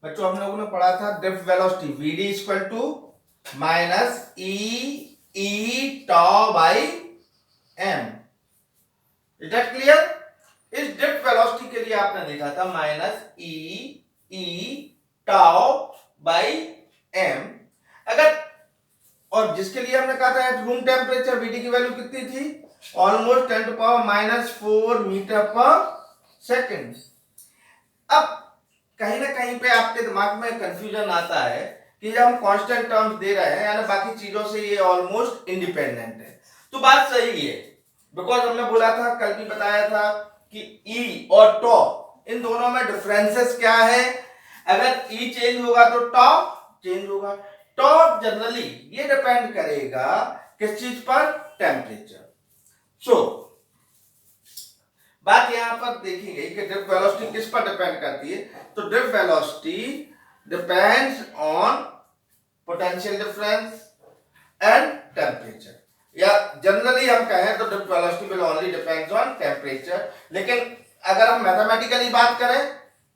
बच्चों हम लोगों ने पढ़ा था drift velocity vd equal to minus E tau by M. Is that clear? इस ड्रिफ्ट वेलोसिटी के लिए आपने देखा था minus E tau by M. अगर और जिसके लिए हमने कहा था रूम टेम्परेचर vd की वैल्यू कितनी थी? Almost 10 to power minus 4 metre per second. अब कहीं ना कहीं पे आपके दिमाग में कंफ्यूजन आता है कि जब हम कांस्टेंट टर्म्स दे रहे हैं यानी बाकी चीजों से ये ऑलमोस्ट इंडिपेंडेंट है। तो बात सही है, बिकॉज हमने बोला था, कल भी बताया था कि ई और टॉ इन दोनों में डिफरेंसेस क्या है। अगर ई चेंज होगा तो टॉ चेंज होगा। टॉ जनरली ये डिपेंड करेगा किस चीज पर? टेम्परेचर। सो बात यहां पर देखी गई कि ड्रिफ्ट वेलोसिटी किस पर डिपेंड करती है। तो drift velocity depends on potential difference and temperature, या जनरली हम कहें तो drift velocity will only depends on temperature. लेकिन अगर हम मैथमेटिकली बात करें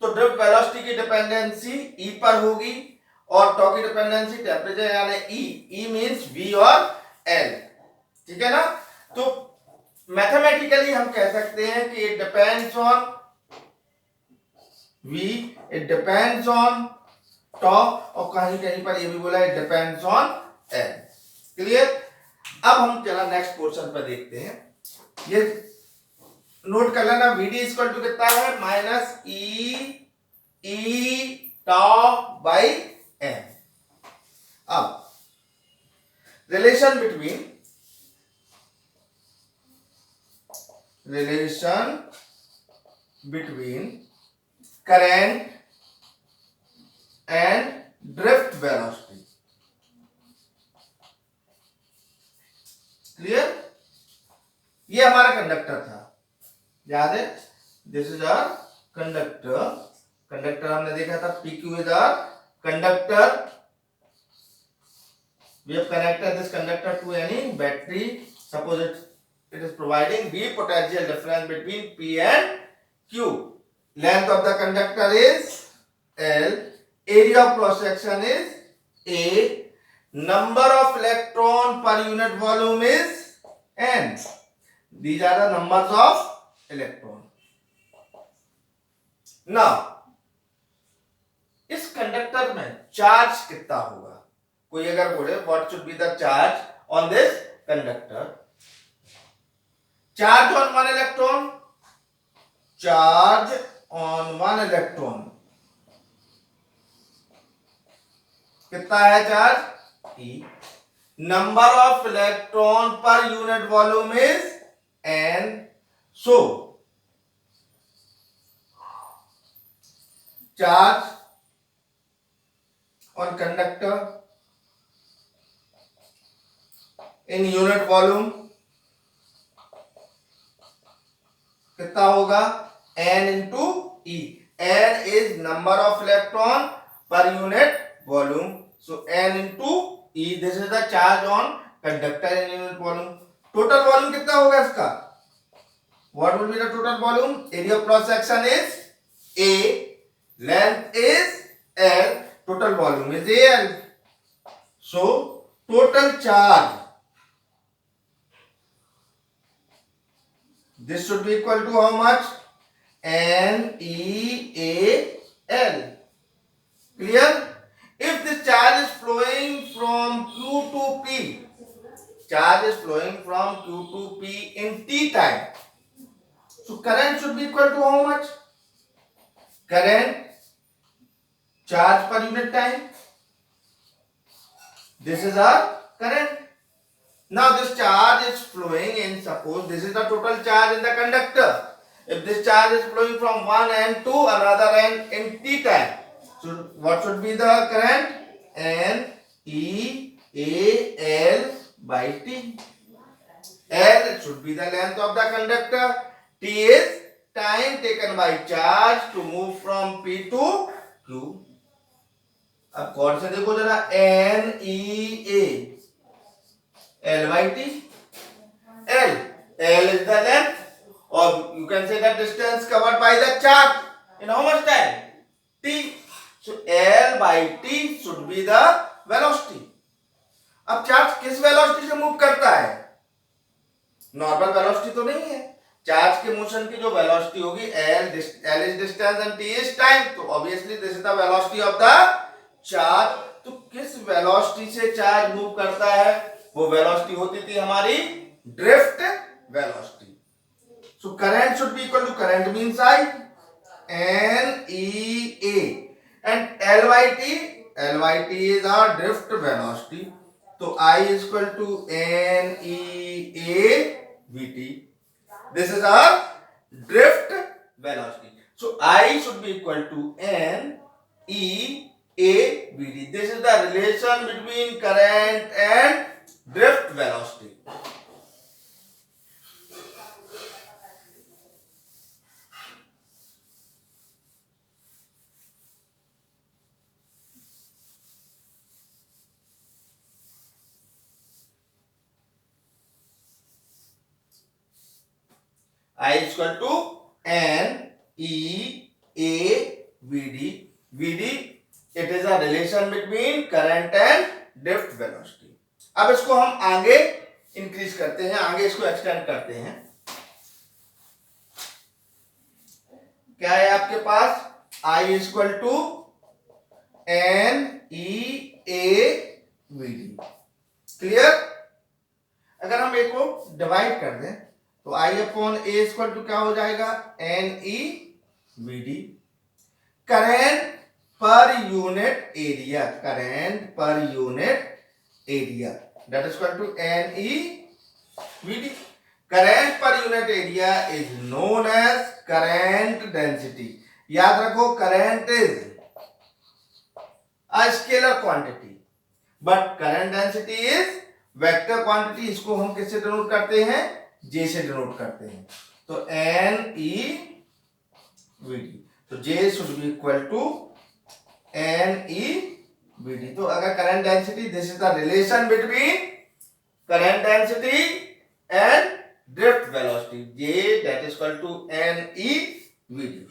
तो ड्रिफ्ट वेलोसिटी की डिपेंडेंसी ई पर होगी और टॉ की डिपेंडेंसी टेम्परेचर यानी ई मींस वी और एल। ठीक है ना? तो मैथमेटिकली हम कह सकते हैं कि it depends on v, it depends on tau और कहीं कहीं पर ये भी बोला it depends on n। Clear? अब हम चला नेक्स्ट पोर्शन पर देखते हैं। ये नोट कर लेना vd इक्वल टू कितना है? Minus e tau by m. अब relation between current and drift velocity। Clear? ये हमारा कंडक्टर था, याद है? This is our conductor. Conductor हमने देखा था PQ is our conductor. We have connected this conductor to any battery. Suppose it is providing the potential difference between P and Q. Length of the conductor is L. Area of cross section is A. Number of electron per unit volume is N. These are the numbers of electron. Now, इस conductor में charge कितना होगा? कोई अगर बोले what should be the charge on this conductor? Charge on one electron, charge on one electron कितना है charge? E. Number of electron पर unit volume is N. So charge on conductor in unit volume कितना होगा? N into E. N is number of electron per unit volume. So N into E. This is the charge on conductor in unit volume. Total volume कितना होगा इसका? What will be the total volume? Area of cross section is A. Length is L. Total volume is AL. So total charge, this should be equal to how much? NEAL. Clear? If this charge is flowing from Q to P, charge is flowing from Q to P in T time, so current should be equal to how much? Current charge per unit time. This is our current. Now this charge is flowing in, suppose this is the total charge in the conductor. If this charge is flowing from one end to another end in T time, so what should be the current? NEAL by T. L should be the length of the conductor. T is time taken by charge to move from P to Q. अब कौन से देखो जरा, NEA L by T. L is the length, or you can say the distance covered by the charge in how much time? T. So L by T should be the velocity. अब charge किस velocity से move करता है? Normal velocity तो नहीं है। Charge के motion की जो वेलोसिटी होगी L is distance and T is time, तो obviously this is the velocity of the charge. तो किस वेलोसिटी से चार्ज मूव करता है? वो वेलोसिटी होती थी हमारी drift velocity. So current should be equal to, current means I, N E A, and L by T is our drift velocity. So I is equal to N E A V T. This is our drift velocity. So I should be equal to N E A V T. This is the relation between current and drift velocity. I is equal to N E A V D. V D, it is a relation between current and drift velocity. अब इसको हम आगे increase करते हैं, आगे इसको extend करते हैं। क्या है आपके पास? I is equal to N E A V D. Clear? अगर हम एक को डिवाइड कर दें तो I upon A equal to क्या हो जाएगा? N E V D। Current per unit area, current per unit area that is equal to N E V D। Current per unit area is known as current density. याद रखो, current is a scalar quantity but current density is vector quantity. इसको हम किससे denote करते हैं? J से denote करते हैं। तो N E V D, तो J should be equal to N E V D। तो अगर current density, this is the relation between current density and drift velocity, J that is equal to N E V D।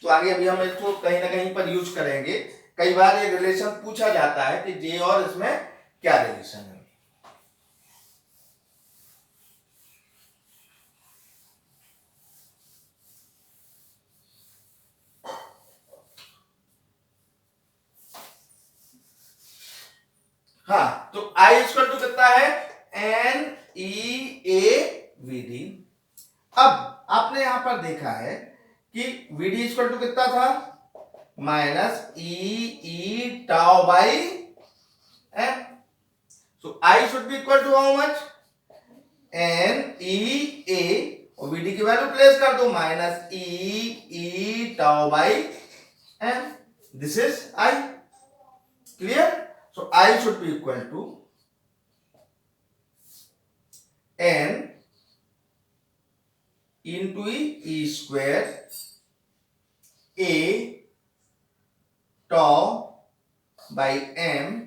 तो आगे अभी हम इसको कहीं ना कहीं पर यूज करेंगे। कई बार ये रिलेशन पूछा जाता है कि J और इसमें क्या रिलेशन है। हाँ, तो I इक्वल टू कितना है? N E A V D। अब आपने यहां पर देखा है कि V D इक्वल टू कितना था? Minus E tau by M। So I should be equal to how much? N E A, और V D की वैल्यू प्लेस कर दो, minus E tau by M। This is I। Clear? So I should be equal to N into E square A tau by M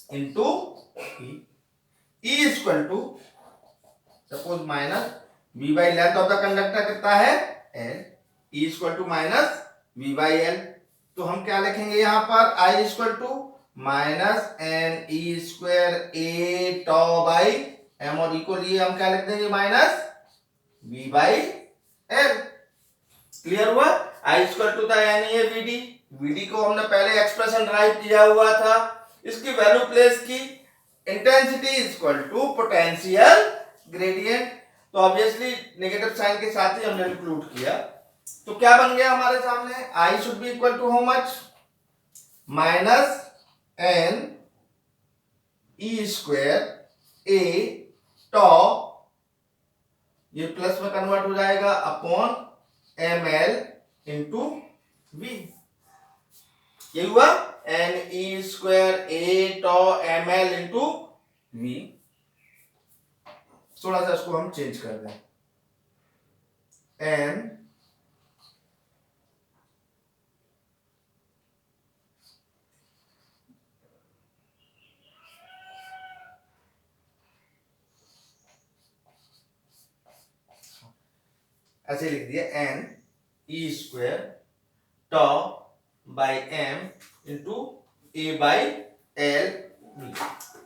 into E. E is equal to, suppose minus V by length of the conductor कितना है? L. E is equal to minus V by L। तो हम क्या लिखेंगे यहां पर? I is equal to minus N E square A tau by M, और E को लिए हम क्या लिख देंगे? Minus V by L। Clear हुआ? I इक्वल टू था N E A V D। V D को हमने पहले एक्सप्रेशन ड्राइव किया हुआ था, इसकी वैल्यू प्लेस की। Intensity equal to potential gradient, तो ऑब्वियसली नेगेटिव साइन के साथ ही हमने इंक्लूड किया। तो क्या बन गया हमारे सामने? I should be equal to how much? Minus N E square A tau, ये प्लस में कन्वर्ट हो जाएगा, अपॉन ML इंटू V। ये हुआ N E square A tau ML into V। थोड़ा सा इसको हम चेंज कर दें। N ऐसे लिख दिया, N E square tau by m into a by l v।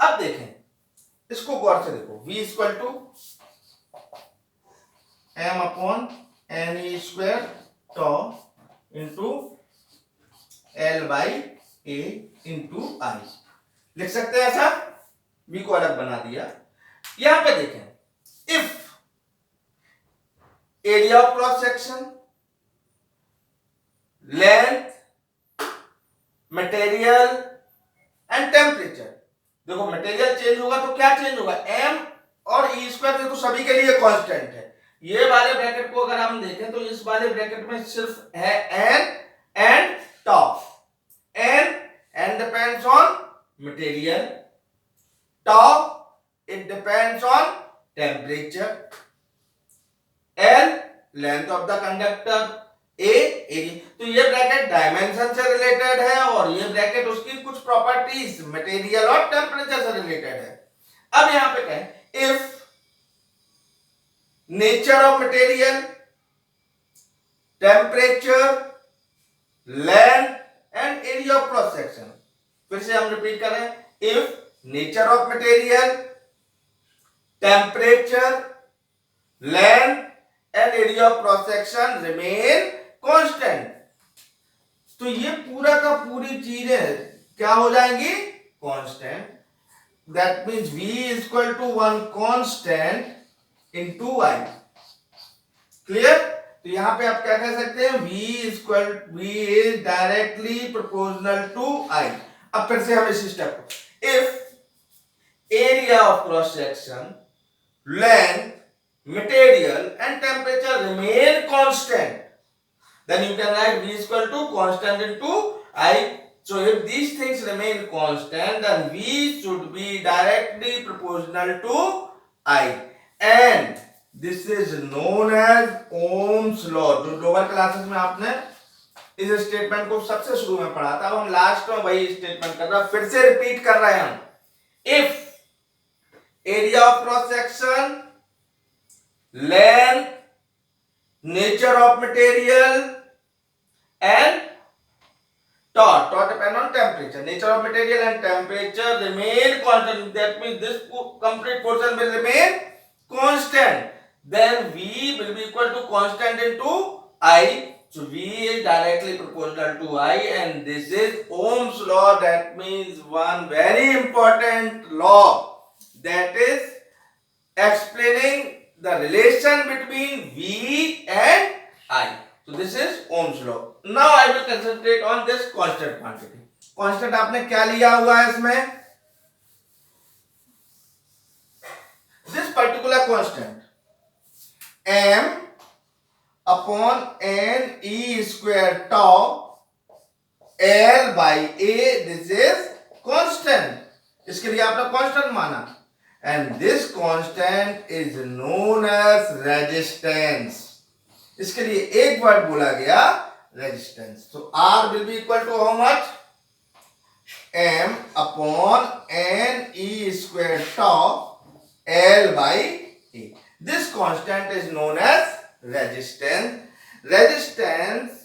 अब देखें इसको गौर से देखो, v equal to m upon n e square tau into l by a into i। लिख सकते हैं ऐसा, v को अलग बना दिया। यहां पे देखें, if area of cross section, length, material and temperature. देखो मटेरियल चेंज होगा तो क्या चेंज होगा, m और e स्क्वायर तो सभी के लिए कांस्टेंट है। ये वाले ब्रैकेट को अगर हम देखें तो इस वाले ब्रैकेट में सिर्फ है n and tau। n depends on material, tau it depends on temperature, l length of the conductor, a area। तो ये ब्रैकेट डायमेंशन से रिलेटेड है और ये ब्रैकेट उसकी कुछ प्रॉपर्टीज मटेरियल और टेम्परेचर से रिलेटेड है। अब यहां पे कहें, if nature of material, temperature, length and area of cross section. फिर से हम रिपीट कर रहे हैं, if nature of material, temperature, length and area of cross section remain constant, तो ये पूरा का पूरी चीजें क्या हो जाएंगी, constant. That means v equal to one constant into i। क्लियर? तो यहां पे आप क्या कह सकते हैं, v is directly proportional to i। अब फिर से हम इस स्टेप को, if area of cross section, length, material and temperature remain constant, then you can write v is equal to constant into I. So if these things remain constant, then v should be directly proportional to I, and this is known as Ohm's law। जो lower classes में आपने इस statement को सबसे शुरू में पढ़ा था, हम लास्ट में वही स्टेटमेंट कर रहे हैं, फिर से रिपीट कर रहे हैं हम। If area of cross section, length, nature of material and tau depend on temperature, nature of material and temperature remain constant, that means this complete portion will remain constant, then v will be equal to constant into I। So v is directly proportional to I, and this is Ohm's law। That means one very important law that is explaining the relation between V and I। So this is Ohm's law। Now I will concentrate on this constant quantity। constant आपने क्या लिया हुआ है इसमें, this particular constant m upon n e square tau l by a, this is constant। इसके लिए आपने constant माना, and this constant is known as resistance। इसके लिए एक वर्ड बोला गया, resistance। So R will be equal to how much, m upon n e square tau l by a। This constant is known as resistance। resistance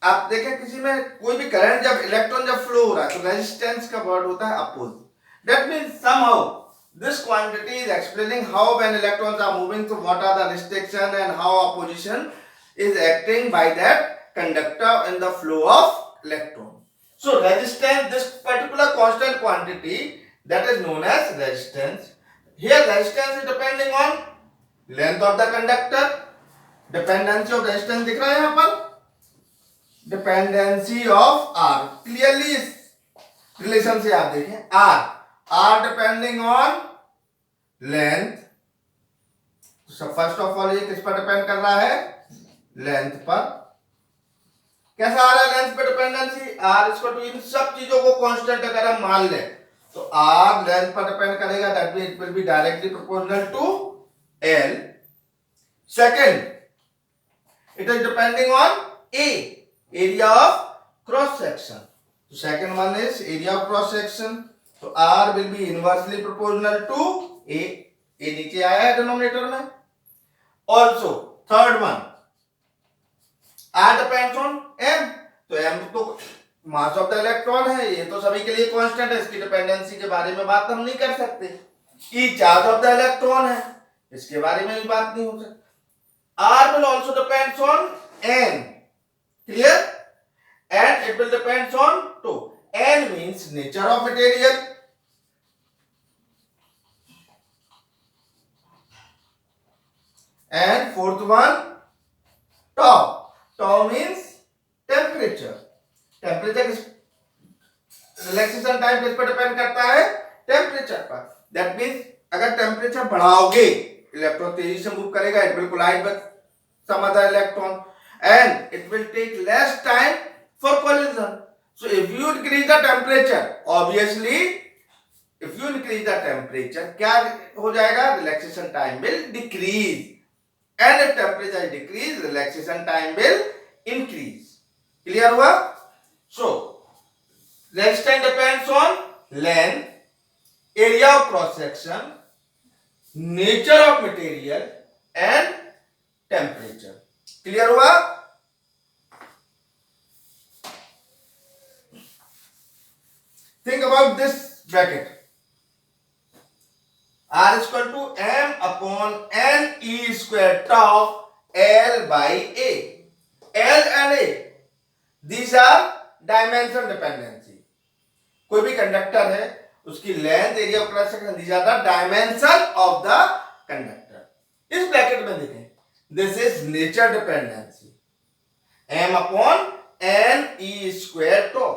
आप देखें किसी में कोई भी करंट, जब इलेक्ट्रॉन जब फ्लो हो रहा है तो रेजिस्टेंस का वर्ड होता है opposite. That means somehow this quantity is explaining how when electrons are moving, तो what are the restriction and how opposition is acting by that conductor in the flow of electron. So resistance, this particular constant quantity that is known as resistance. Here resistance is depending on length of the conductor. Dependency of resistance दिख रहा है यहां पर, dependency of R. Clearly इस relation से आप देखें, R depending on length. First of all ये किस पर डिपेंड कर रहा है, लेंथ पर। कैसा आ रहा है लेंथ पे डिपेंडेंसी, आर इसको टू, इन सब चीजों को कांस्टेंट अगर हम मान ले तो आर लेंथ पर डिपेंड करेगा, that means it will be directly proportional to L. Second, it is depending on A, area of cross section। So second one is area of cross section, so R will be inversely proportional to A। A नीचे आया है denominator में। Also third one, R depends on M, तो M तो mass of the electron है, ये तो सभी के लिए कांस्टेंट है, इसकी डिपेंडेंसी के बारे में बात हम नहीं कर सकते। E charge of the electron है, इसके बारे में भी बात नहीं हो सकती। R will also depends on n, clear, and it will depends on two, n means nature of material, and fourth one tau, tau means temperature, temperature relaxation time किस पर डिपेंड करता है, टेम्परेचर पर। दैट मींस अगर temperature बढ़ाओगे electron तेजी से move करेगा, it will collide with some other electron and it will take less time for collision. So if you increase the temperature, obviously if you increase the temperature क्या हो जाएगा, relaxation time will decrease, and if temperature decrease, relaxation time will increase. Clear हुआ? So resistance depends on length, area of cross section, nature of material and temperature. Clear हुआ? Think about this bracket. R is equal to m upon n e square tau L by A. L and A, these are dimension dependency. कोई भी conductor है, उसकी length, area of cross section, these are the dimension of the conductor. इस bracket में देखें, this is nature dependency. m upon n e square tau.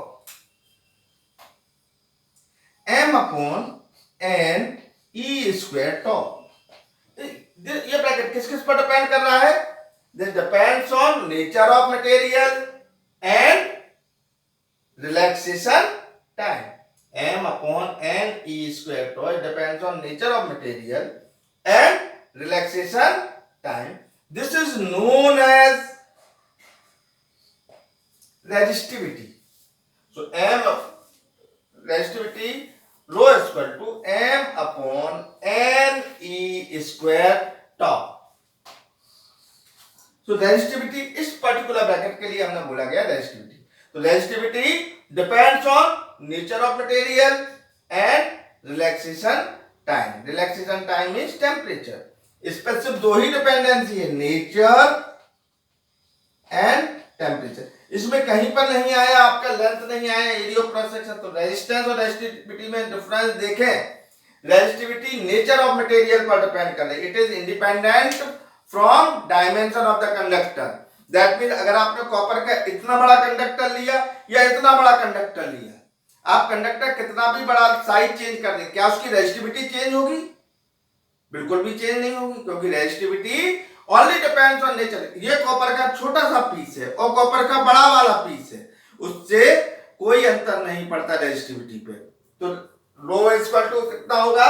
m upon n e square tau. ये bracket किस किस पर depend कर रहा है, this depends on nature of material and relaxation time. m upon n e square tau depends on nature of material and relaxation time. This is known as resistivity. So m resistivity rho is equal to m upon n e square tau. So resistivity इस particular bracket के लिए हमने बोला गया resistivity. तो resistivity depends on nature of material and relaxation time. Relaxation time means temperature. इस पर सिर्फ दो ही डिपेंडेंसी है, नेचर एंड टेम्परेचर. इसमें कहीं पर नहीं आया आपका लेंथ, नहीं आया एरिया ऑफ क्रॉस सेक्शन. तो रेजिस्टेंस और रेजिस्टिविटी में डिफरेंस देखें. रेजिस्टिविटी नेचर ऑफ मटेरियल पर डिपेंड कर रही है, it is independent from dimension of the conductor. That mean अगर आपने कॉपर का इतना बड़ा कंडक्टर लिया या इतना बड़ा कंडक्टर लिया, आप कंडक्टर कितना भी बड़ा साइज चेंज कर दें, क्या उसकी रेजिस्टिविटी चेंज होगी? बिल्कुल भी चेंज नहीं होगी, क्योंकि resistivity only depends on nature. ये कॉपर का छोटा सा पीस है और कॉपर का बड़ा वाला पीस है, उससे कोई अंतर नहीं पड़ता रेजिस्टिविटी पे. तो रो इक्वल टू कितना होगा,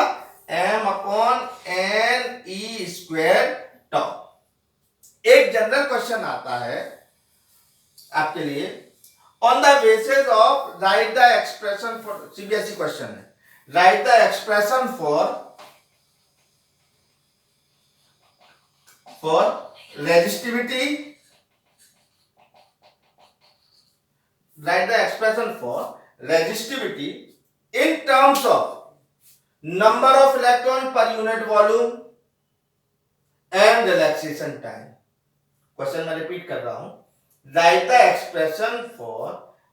m upon n e square tau. एक जनरल क्वेश्चन आता है आपके लिए, on the basis of write the expression for, CBSE question है, write the expression for resistivity, write the expression for resistivity in terms of number of electron per unit volume and relaxation time. Question मैं repeat कर रहा हूं, write the expression for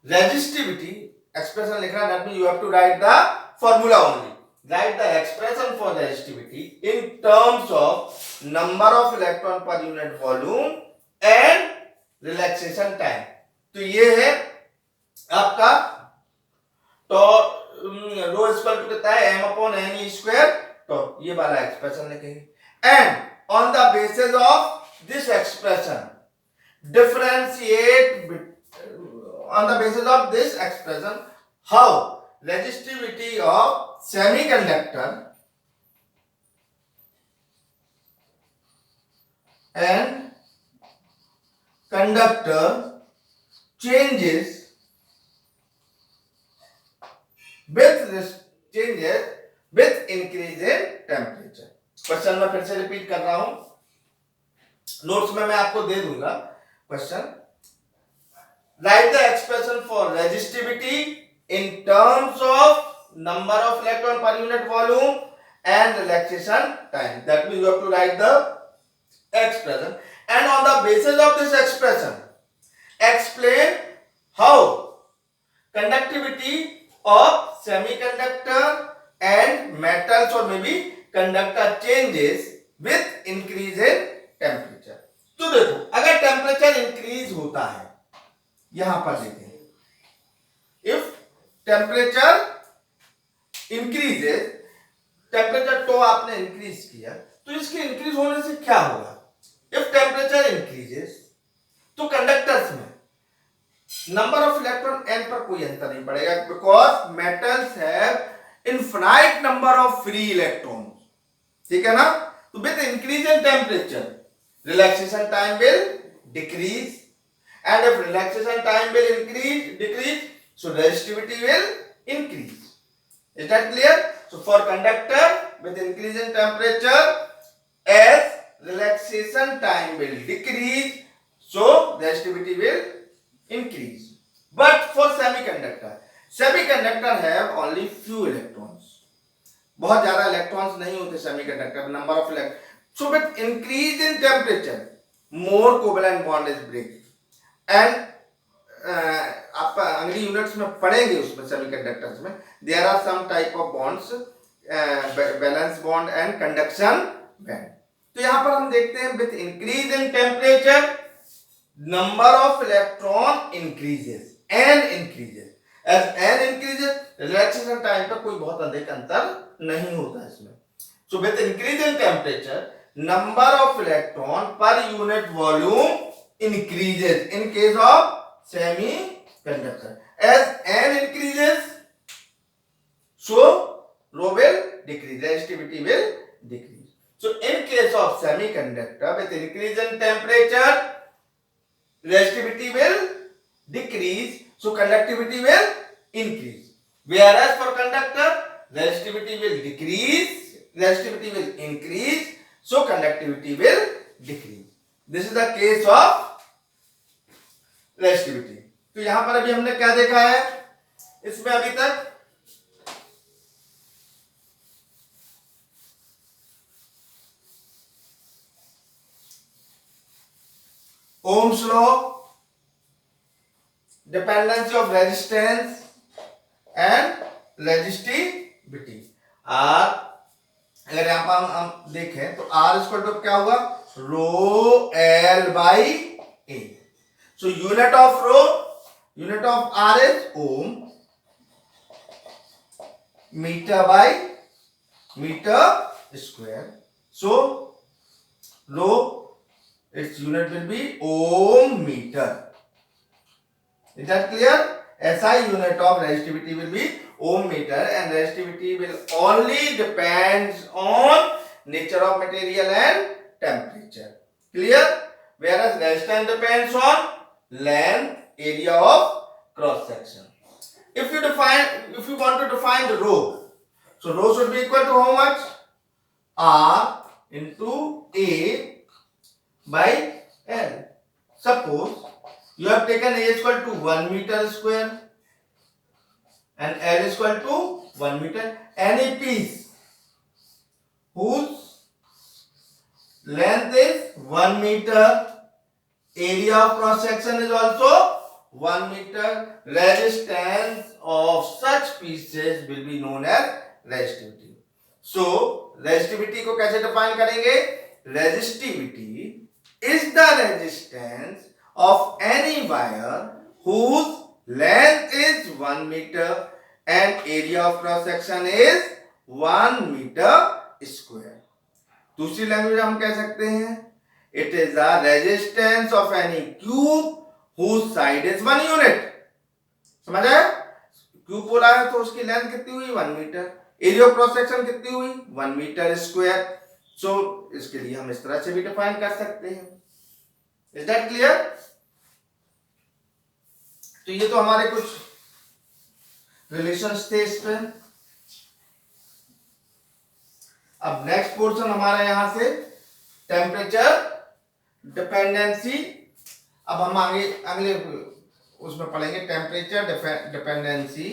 resistivity. Expression लिखना, that means you have to write the formula only. Write the expression for resistivity in terms of number of electron per unit volume and relaxation time. तो ये है आपका तो rho equal to कितना है, m upon n e square. तो ये वाला एक्सप्रेशन लिखेंगे. And on the basis of this expression differentiate on the basis of this expression how resistivity of semiconductor and conductor changes with increase in temperature. Question मैं फिर से repeat कर रहा हूं, नोट्स में मैं आपको दे दूंगा question. Write the expression for resistivity in terms of number of electron per unit volume and relaxation time. That means you have to write the expression, and on the basis of this expression explain how conductivity of semiconductor and metals or maybe conductor changes with increase in temperature. तो देखो, अगर temperature increase होता है, यहां पर देखें, if temperature increases, temperature तो आपने इंक्रीज किया, तो इसके इंक्रीज होने से क्या होगा? इफ टेम्परेचर इंक्रीजेस, तो कंडक्टर्स में नंबर ऑफ इलेक्ट्रॉन एन पर कोई अंतर नहीं पड़ेगा, because metals have infinite number of free electron. ठीक है ना? तो with increase in temperature relaxation time will decrease, and if relaxation time will decrease, so resistivity will increase. Is that clear? So for conductor with increase in temperature, as relaxation time will decrease, so resistivity will increase. But for semiconductor have only few electrons. बहुत ज्यादा electrons नहीं होते semiconductor, number of electron. So with increase in temperature, more covalent bond is break. And आप अंग्रेजी units में पढ़ेंगे, उसमें semiconductors में there are some type of bonds, valence bond and conduction band. तो यहां पर हम देखते हैं with increase in temperature number of electron increases, n increases. As n increases, relaxation time पर कोई बहुत अधिक अंतर नहीं होता इसमें. So with increase in temperature number of electron पर unit volume increases in case of semiconductor. As n increases, so rho will decrease, resistivity will decrease. So in case of semiconductor, with increase in temperature, resistivity will decrease, so conductivity will increase. Whereas for conductor, resistivity will decrease, resistivity will increase, so conductivity will decrease. This is the case of resistivity. तो यहां पर अभी हमने क्या देखा है इसमें अभी तक? Ohm's law, dependency of resistance and resistivity. R, अगर यहां पर हम देखें तो आर इक्वल टू क्या होगा? Rho L by A. So unit of R is ohm, meter by meter square. So rho, its unit will be ohm meter. Is that clear? SI unit of resistivity will be ohm meter, and resistivity will only depends on nature of material and temperature. Clear? Whereas resistance depends on length, area of cross section. If you want to define the rho, so rho should be equal to how much? R into A by L. Suppose you have taken A is equal to 1 meter square and L is equal to 1 meter. Any piece whose length is 1 meter, area of cross section is also 1 meter, resistance of such pieces will be known as resistivity. So resistivity को कैसे define करेंगे? Resistivity is the resistance of any wire whose length is 1 meter and area of cross section is 1 meter square. दूसरी language हम कह सकते हैं it is the resistance of any cube whose side is 1 unit. समझ आया? Cube बोला है तो उसकी लेंथ कितनी हुई? 1 मीटर. एरिया ऑफ क्रॉस सेक्शन कितनी हुई? 1 मीटर स्क्वायर. सो इसके लिए हम इस तरह से भी डिफाइन कर सकते हैं. Is that clear? तो ये तो हमारे कुछ रिलेशंस थे इस पे. अब नेक्स्ट पोर्शन हमारा यहां से टेम्परेचर डिपेंडेंसी. अब हम आगे अगले उसमें पढ़ेंगे temperature dependency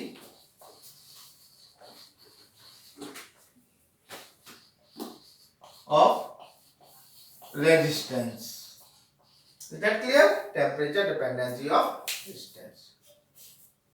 of resistance. Is that clear? Temperature dependency of resistance.